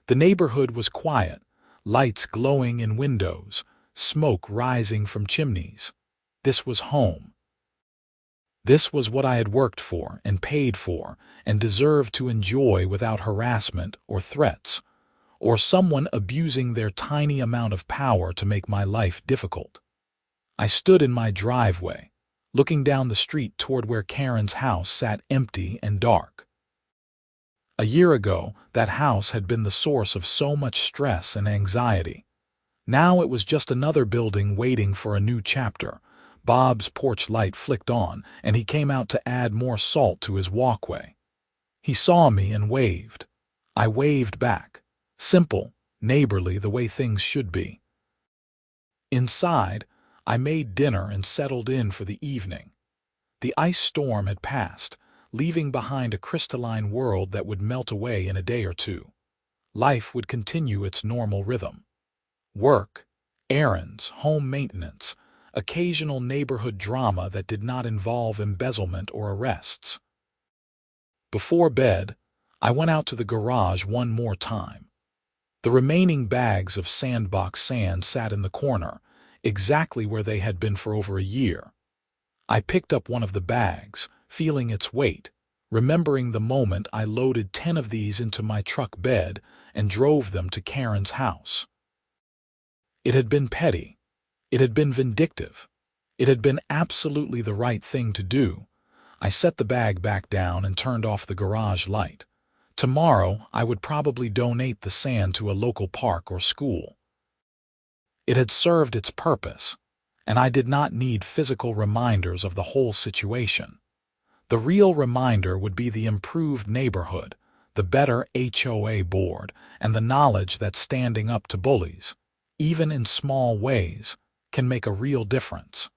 The neighborhood was quiet, lights glowing in windows, smoke rising from chimneys. This was home. This was what I had worked for and paid for and deserved to enjoy without harassment or threats, or someone abusing their tiny amount of power to make my life difficult. I stood in my driveway, looking down the street toward where Karen's house sat empty and dark. A year ago, that house had been the source of so much stress and anxiety. Now it was just another building waiting for a new chapter. Bob's porch light flicked on, and he came out to add more salt to his walkway. He saw me and waved. I waved back. Simple, neighborly, the way things should be. Inside, I made dinner and settled in for the evening. The ice storm had passed, leaving behind a crystalline world that would melt away in a day or two. Life would continue its normal rhythm. Work, errands, home maintenance, occasional neighborhood drama that did not involve embezzlement or arrests. Before bed, I went out to the garage one more time. The remaining bags of Sandbox sand sat in the corner, exactly where they had been for over a year. I picked up one of the bags, feeling its weight, remembering the moment I loaded 10 of these into my truck bed and drove them to Karen's house. It had been petty. It had been vindictive. It had been absolutely the right thing to do. I set the bag back down and turned off the garage light. Tomorrow, I would probably donate the sand to a local park or school. It had served its purpose, and I did not need physical reminders of the whole situation. The real reminder would be the improved neighborhood, the better HOA board, and the knowledge that standing up to bullies, even in small ways, can make a real difference.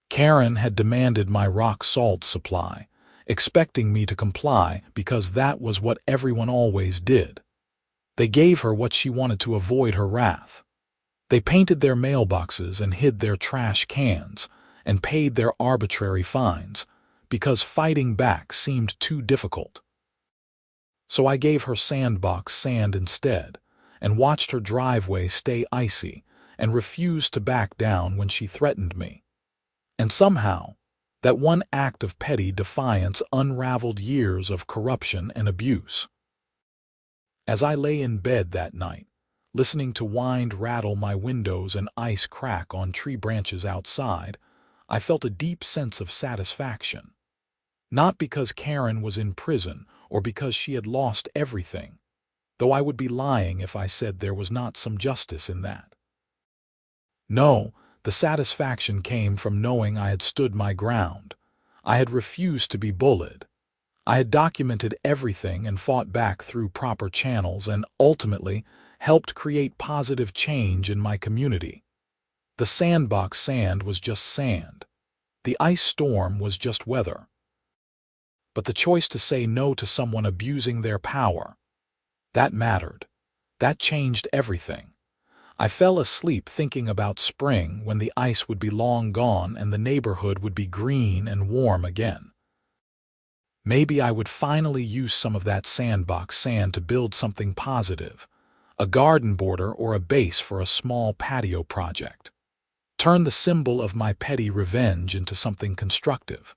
Karen had demanded my rock salt supply, expecting me to comply because that was what everyone always did. They gave her what she wanted to avoid her wrath. They painted their mailboxes and hid their trash cans and paid their arbitrary fines because fighting back seemed too difficult. So I gave her Sandbox sand instead and watched her driveway stay icy and refused to back down when she threatened me. And somehow, that one act of petty defiance unraveled years of corruption and abuse. As I lay in bed that night, listening to wind rattle my windows and ice crack on tree branches outside, I felt a deep sense of satisfaction. Not because Karen was in prison or because she had lost everything, though I would be lying if I said there was not some justice in that. No, the satisfaction came from knowing I had stood my ground. I had refused to be bullied. I had documented everything and fought back through proper channels and ultimately helped create positive change in my community. The Sandbox sand was just sand. The ice storm was just weather. But the choice to say no to someone abusing their power, that mattered. That changed everything. I fell asleep thinking about spring when the ice would be long gone and the neighborhood would be green and warm again. Maybe I would finally use some of that Sandbox sand to build something positive, a garden border or a base for a small patio project. Turn the symbol of my petty revenge into something constructive.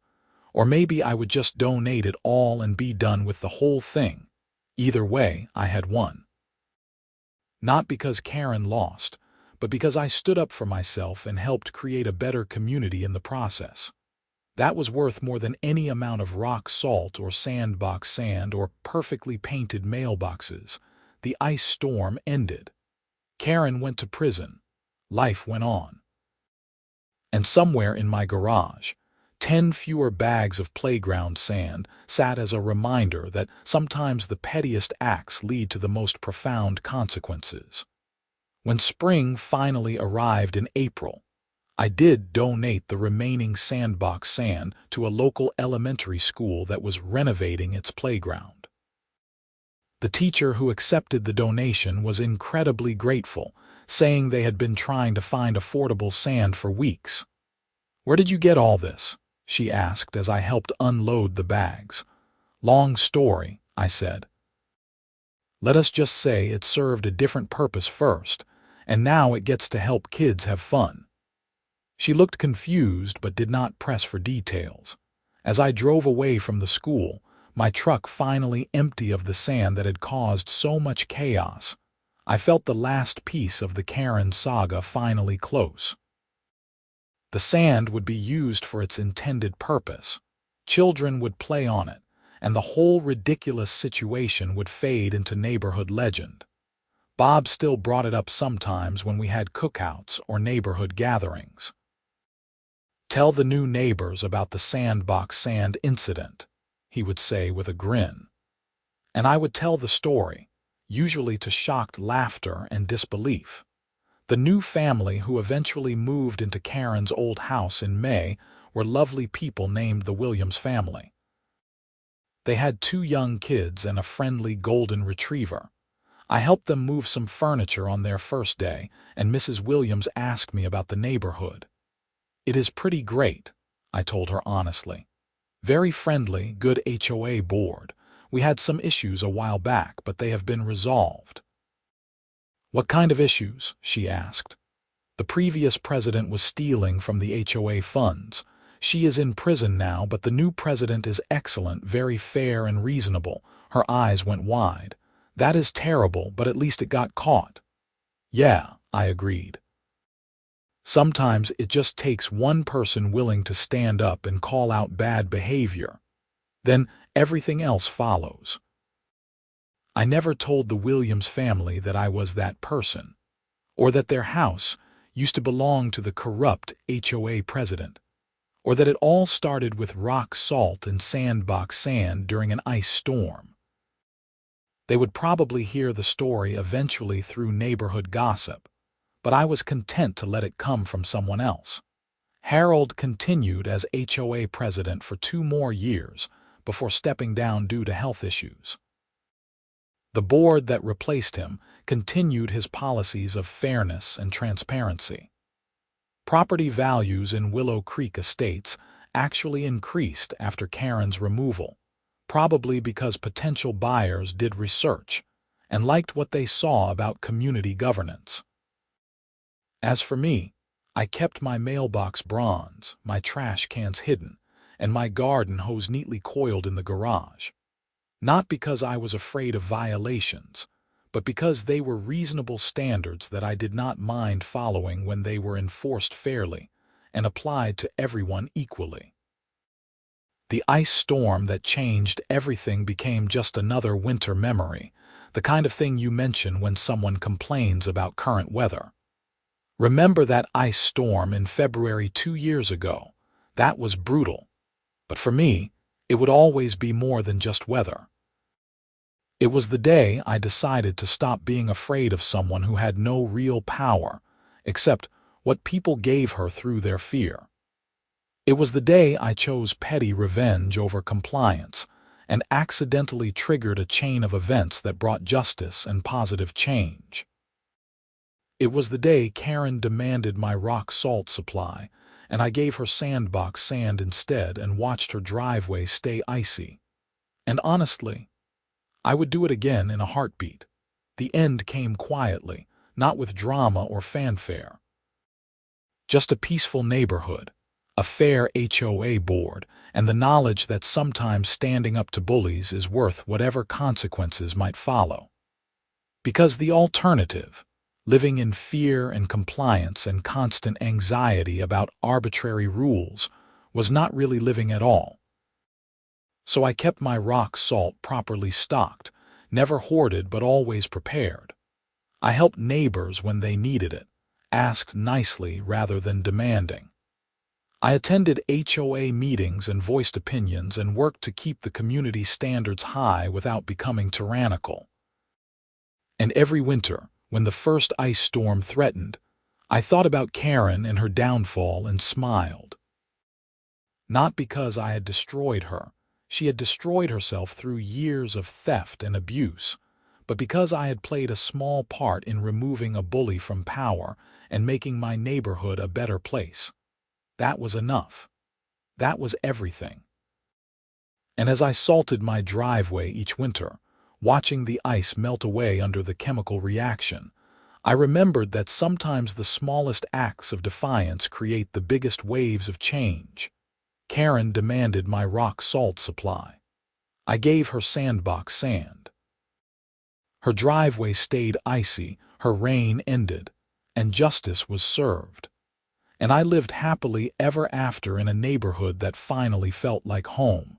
Or maybe I would just donate it all and be done with the whole thing. Either way, I had won. Not because Karen lost, but because I stood up for myself and helped create a better community in the process. That was worth more than any amount of rock salt or Sandbox sand or perfectly painted mailboxes. The ice storm ended. Karen went to prison. Life went on. And somewhere in my garage, 10 fewer bags of playground sand sat as a reminder that sometimes the pettiest acts lead to the most profound consequences. When spring finally arrived in April, I did donate the remaining Sandbox sand to a local elementary school that was renovating its playground. The teacher who accepted the donation was incredibly grateful, saying they had been trying to find affordable sand for weeks. "Where did you get all this?" she asked as I helped unload the bags. "Long story," I said. "Let us just say it served a different purpose first, and now it gets to help kids have fun." She looked confused but did not press for details. As I drove away from the school, my truck finally empty of the sand that had caused so much chaos, I felt the last piece of the Karen saga finally close. The sand would be used for its intended purpose. Children would play on it, and the whole ridiculous situation would fade into neighborhood legend. Bob still brought it up sometimes when we had cookouts or neighborhood gatherings. "Tell the new neighbors about the Sandbox sand incident," he would say with a grin. And I would tell the story, usually to shocked laughter and disbelief. The new family who eventually moved into Karen's old house in May were lovely people named the Williams family. They had 2 young kids and a friendly golden retriever. I helped them move some furniture on their first day, and Mrs. Williams asked me about the neighborhood. "It is pretty great," I told her honestly. "Very friendly, good HOA board. We had some issues a while back, but they have been resolved." "What kind of issues?" she asked. "The previous president was stealing from the HOA funds. She is in prison now, but the new president is excellent, very fair and reasonable." Her eyes went wide. "That is terrible, but at least it got caught." "Yeah," I agreed. "Sometimes it just takes one person willing to stand up and call out bad behavior. Then everything else follows." I never told the Williams family that I was that person, or that their house used to belong to the corrupt HOA president, or that it all started with rock salt and sandbox sand during an ice storm. They would probably hear the story eventually through neighborhood gossip, but I was content to let it come from someone else. Harold continued as HOA president for 2 more years before stepping down due to health issues. The board that replaced him continued his policies of fairness and transparency. Property values in Willow Creek Estates actually increased after Karen's removal, probably because potential buyers did research and liked what they saw about community governance. As for me, I kept my mailbox bronze, my trash cans hidden, and my garden hose neatly coiled in the garage. Not because I was afraid of violations, but because they were reasonable standards that I did not mind following when they were enforced fairly and applied to everyone equally. The ice storm that changed everything became just another winter memory, the kind of thing you mention when someone complains about current weather. "Remember that ice storm in February 2 years ago? That was brutal. But for me, it would always be more than just weather. It was the day I decided to stop being afraid of someone who had no real power, except what people gave her through their fear. It was the day I chose petty revenge over compliance and accidentally triggered a chain of events that brought justice and positive change. It was the day Karen demanded my rock salt supply, and I gave her sandbox sand instead and watched her driveway stay icy. And honestly, I would do it again in a heartbeat. The end came quietly, not with drama or fanfare. Just a peaceful neighborhood, a fair HOA board, and the knowledge that sometimes standing up to bullies is worth whatever consequences might follow. Because the alternative, living in fear and compliance and constant anxiety about arbitrary rules, was not really living at all. So I kept my rock salt properly stocked, never hoarded but always prepared. I helped neighbors when they needed it, asked nicely rather than demanding. I attended HOA meetings and voiced opinions and worked to keep the community standards high without becoming tyrannical. And every winter, when the first ice storm threatened, I thought about Karen and her downfall and smiled. Not because I had destroyed her. She had destroyed herself through years of theft and abuse, but because I had played a small part in removing a bully from power and making my neighborhood a better place. That was enough. That was everything. And as I salted my driveway each winter, watching the ice melt away under the chemical reaction, I remembered that sometimes the smallest acts of defiance create the biggest waves of change. Karen demanded my rock salt supply. I gave her sandbox sand. Her driveway stayed icy, her rain ended, and justice was served. And I lived happily ever after in a neighborhood that finally felt like home.